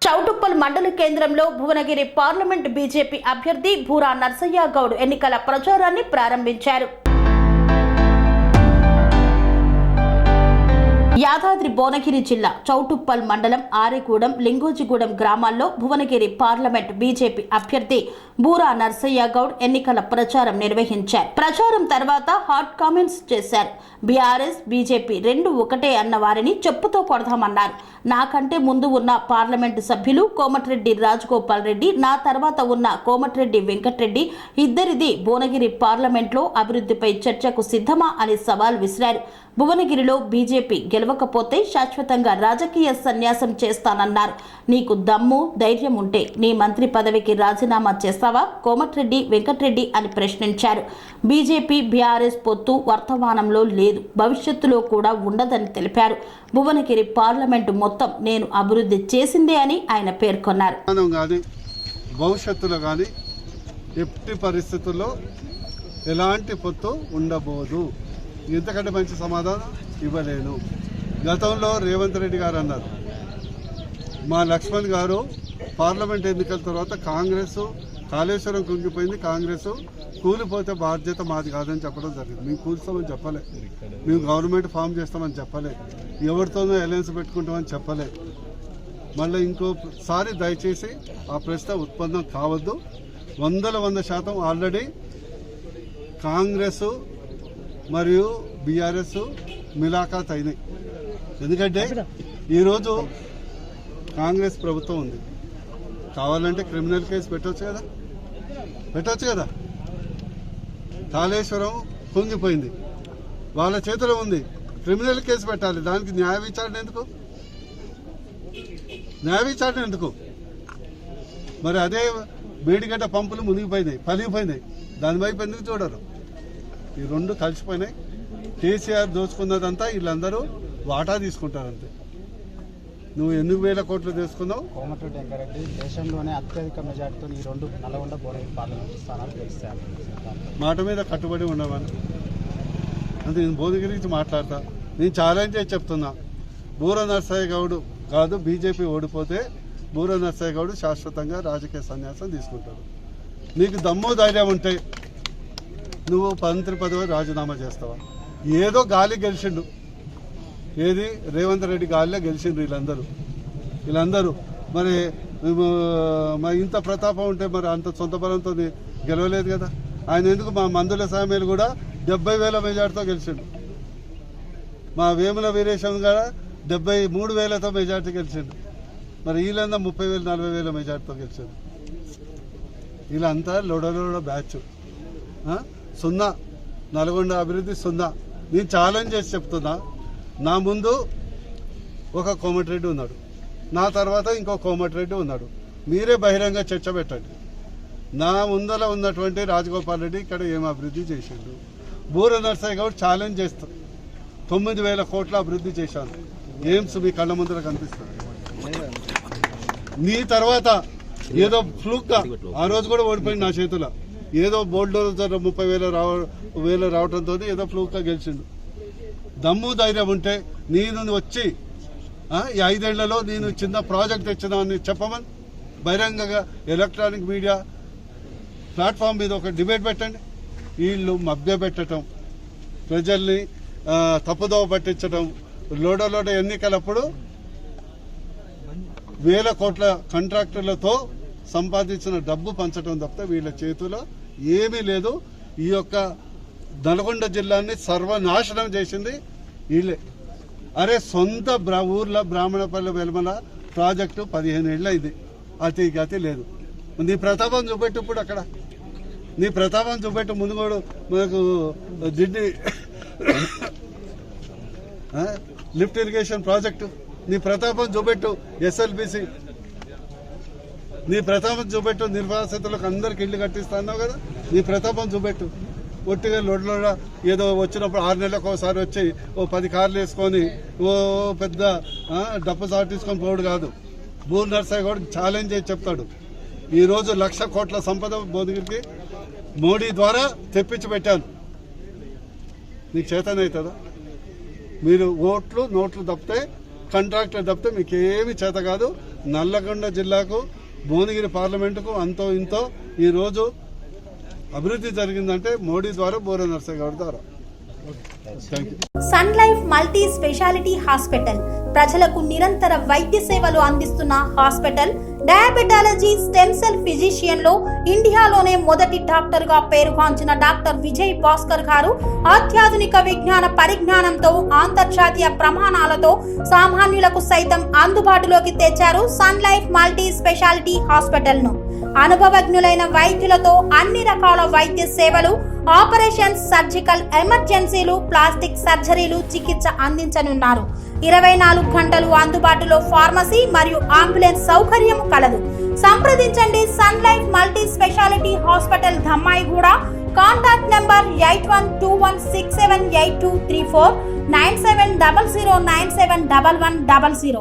చౌటుప్పల్ మండల కేంద్రంలో Bhuvanagiri parliament BJP అభ్యర్థి భూరా నర్సయ్య గౌడ్ ఎన్నికల ప్రచారాన్ని ప్రారంభించారు. యాదాద్రి భువనగిరి జిల్లా చౌటుప్పల్ మండలం ఆరెగూడెం లింగోజిగూడెం గ్రామాల్లో భువనగిరి పార్లమెంట్ బీజేపీ అభ్యర్థి భూరా నర్సయ్య గౌడ్ ఎన్నికల ప్రచారం నిర్వహించారు. ప్రచారం తర్వాత హాట్ కామెంట్స్ చేశారు. బీఆర్ఎస్ బీజేపీ రెండు ఒకటే అన్న వారిని చెప్పుతో కొడదామన్నారు. నాకంటే ముందు ఉన్న పార్లమెంటు సభ్యులు కోమటిరెడ్డి రాజగోపాల్ రెడ్డి, నా తర్వాత ఉన్న కోమటిరెడ్డి వెంకటరెడ్డి ఇద్దరిది భువనగిరి పార్లమెంట్లో అభివృద్ధిపై చర్చకు సిద్ధమా అని సవాల్ విసిరారు. భువనగిరిలో బీజేపీ గెలవకపోతే శాశ్వతంగా రాజకీయ సన్యాసం చేస్తానన్నారు. నీకు దమ్ము ధైర్యం ఉంటే నీ మంత్రి పదవికి రాజీనామా చేస్తావా కోమటిరెడ్డి వెంకటరెడ్డి అని ప్రశ్నించారు. బీజేపీ బీఆర్ఎస్ పొత్తు వర్తమానంలో లేదు, భవిష్యత్తులో కూడా ఉండదని తెలిపారు. భువనగిరి పార్లమెంటు మొత్తం నేను అభివృద్ధి చేసిందే అని ఆయన పేర్కొన్నారు. భవిష్యత్తులో కానీ ఎట్టి పరిస్థితుల్లో ఎలాంటి పొత్తు ఉండబోదు. ఇంతకంటే మంచి సమాధానం ఇవ్వలేను. గతంలో రేవంత్ రెడ్డి గారు అన్నారు, మా లక్ష్మణ్ గారు పార్లమెంట్ ఎన్నికల తర్వాత కాళేశ్వరం కుంగిపోయింది, కాంగ్రెస్ కూలిపోతే బాధ్యత మాది కాదని చెప్పడం జరిగింది. మేము కూల్స్తామని చెప్పలే, మేము గవర్నమెంట్ ఫామ్ చేస్తామని చెప్పలే, ఎవరితోనో అలయన్స్ పెట్టుకుంటామని చెప్పలే. మళ్ళీ ఇంకోసారి దయచేసి ఆ ప్రశ్న ఉత్పన్నం కావద్దు. 100% ఆల్రెడీ కాంగ్రెస్ మరియు బీఆర్ఎస్ మిలాఖాత్ అయినాయి. ఎందుకంటే ఈరోజు కాంగ్రెస్ ప్రభుత్వం ఉంది, కావాలంటే క్రిమినల్ కేసు పెట్టవచ్చు కదా. కాళేశ్వరం కుంగిపోయింది, వాళ్ళ చేతిలో ఉంది, క్రిమినల్ కేసు పెట్టాలి. దానికి న్యాయ విచారణ ఎందుకు? మరి అదే మేడిగడ్డ పంపులు మునిగిపోయినాయి, పలిగిపోయినాయి, దాని వైపు ఎందుకు చూడరు? ఈ రెండు కలిసిపోయినాయి. కేసీఆర్ దోచుకున్నదంతా వీళ్ళందరూ వాటా తీసుకుంటారంతే. నువ్వు 8,000 కోట్లు తీసుకున్నావు. కోమటిరెడ్డి వెంకటరెడ్డి దేశంలోనే అత్యధిక మెజార్టీతో ఈ రెండు నల్గొండ భువనగిరి పార్లమెంట్ స్థానాలు గెలుస్తారు. మాట మీద కట్టుబడి ఉండమని అంటే నేను భువనగిరి గురించి మాట్లాడతా. నేను ఛాలెంజ్ చేసి చెప్తున్నా, భూరా నర్సయ్య గౌడ్ కాదు, బీజేపీ ఓడిపోతే భూరా నర్సయ్య గౌడ్ శాశ్వతంగా రాజకీయ సన్యాసం తీసుకుంటాడు. నీకు దమ్ము ధైర్యం ఉంటే నువ్వు మంత్రి పదవి రాజీనామా చేస్తావా? ఏదో గాలి గెలిచిండు, ఏది రేవంత్ రెడ్డి గాలిలో గెలిచిండ్రు వీళ్ళందరూ. మరి ఇంత ప్రతాపం ఉంటే మరి అంత సొంత బలంతో గెలవలేదు కదా. ఆయన ఎందుకు మా మందుల సామీలు కూడా 70,000 మెజార్టీతో గెలిచిండు. మా వేముల వీరేశం కూడా 73,000తో మెజార్టీ గెలిచిండు. మరి వీళ్ళంతా 30,000 40,000 మెజార్టీతో గెలిచిండు. వీళ్ళంతా లోడ బ్యాచ్. సున్నా, నల్గొండ అభివృద్ధి సున్నా. నేను ఛాలెంజ్ చేసి చెప్తున్నా, నా ముందు ఒక కోమటిరెడ్డి ఉన్నాడు, నా తర్వాత ఇంకో కోమటిరెడ్డి ఉన్నాడు. మీరే బహిరంగ చర్చ పెట్టండి. నా ముందర ఉన్నటువంటి రాజగోపాల్ రెడ్డి ఇక్కడ ఏం అభివృద్ధి చేసిండు? భూరా నర్సయ్య గౌడ్ ఛాలెంజ్ చేస్తా, 9,000 కోట్ల అభివృద్ధి చేశాను. ఎయిమ్స్ మీ కళ్ళ ముందర కనిపిస్తుంది. నీ తర్వాత ఏదో ఫ్లూక్గా ఆ రోజు కూడా ఓడిపోయింది నా చేతిలో. ఏదో బోర్డులో 30,000 రావడంతో ఏదో ఫ్లూక్గా గెలిచిండు. దమ్ము ధైర్యం ఉంటే నేను వచ్చి ఈ 5 ఏళ్లలో నేను చిన్న ప్రాజెక్ట్ తెచ్చినామని చెప్పమని బహిరంగంగా ఎలక్ట్రానిక్ మీడియా ప్లాట్ఫామ్ మీద ఒక డిబేట్ పెట్టండి. వీళ్ళు మభ్యపెట్టడం, ప్రజల్ని తప్పుదోవ పట్టించడం, లోడ ఎన్నికలప్పుడు 1,000 కోట్ల కాంట్రాక్టర్లతో సంపాదించిన డబ్బు పంచడం తప్ప వీళ్ళ చేతిలో ఏమీ లేదు. ఈ యొక్క నల్గొండ జిల్లాని సర్వనాశనం చేసింది వీళ్ళే. అరే సొంత ఊర్లో బ్రాహ్మణపల్లి వెల్మల ప్రాజెక్టు 15 ఏళ్ళు అయింది, అతి గతి లేదు. నీ ప్రతాపం చూపెట్టు, ఇప్పుడు అక్కడ నీ ప్రతాపం చూపెట్టు. ముందు కూడా మనకు జిడ్డి లిఫ్ట్ ఇరిగేషన్ ప్రాజెక్టు నీ ప్రతాపం చూపెట్టు. ఎస్ఎల్బిసి నీ ప్రతాపం చూపెట్టు. నిర్వాసితులకు అందరికి ఇల్లు కట్టిస్తున్నావు కదా, నీ ప్రతాపం చూపెట్టు. ఒట్టిగా లొడ్లోడ ఏదో వచ్చినప్పుడు 6 నెలలకు ఒకసారి వచ్చి ఓ 10 కార్లు వేసుకొని ఓ పెద్ద డబ్బు సాటించుకొని పోడు కాదు. భూరా నర్సయ్య గౌడ్ ఛాలెంజ్ చేసి చెప్తాడు, ఈరోజు 1,00,000 కోట్ల సంపద భువనగిరికి మోడీ ద్వారా తెప్పించి పెట్టాను. నీకు చేతనవుతుందా? మీరు ఓట్లు నోట్లు తప్పితే కాంట్రాక్టర్ తప్పితే మీకు ఏమి చేత కాదు. నల్లగొండ జిల్లాకు భువనగిరి పార్లమెంటుకు అంతో ఇంతో ఈరోజు అభివృద్ధి జరిగిందంటే మోడీ ద్వారా బూర నర్సయ్య గౌడ్ ద్వారా. Thank you. Sun Life multi speciality hospital ప్రజలకు నిరంతర వైద్య సేవలు అందిస్తున్న hospital. Diabetology, stem cell physician లో ఇండియాలోనే మొదటి డాక్టర్ గా పేరుగాంచిన డాక్టర్ విజయ్ భాస్కర్ గారు అత్యాధునిక విజ్ఞాన పరిజ్ఞానంతో అంతర్జాతీయ ప్రమాణాలతో సామాన్యులకు సైతం అందుబాటులోకి తెచ్చారు Sun Life multi speciality hospital ను. అనుభవజ్ఞులైన వైద్యులతో అన్ని రకాల వైద్య సేవలు, ఆపరేషన్స్, సర్జికల్ ఎమర్జెన్సీలు, ప్లాస్టిక్ సర్జరీలు, చికిత్స అందించనున్నారు. 24 గంటలు అందుబాటులో ఫార్మసీ మరియు అంబులెన్స్ సౌకర్యం కలదు. సంప్రదించండి Sun Life multi speciality hospital, Dammaiguda. Contact number 8121678234, 9700971100.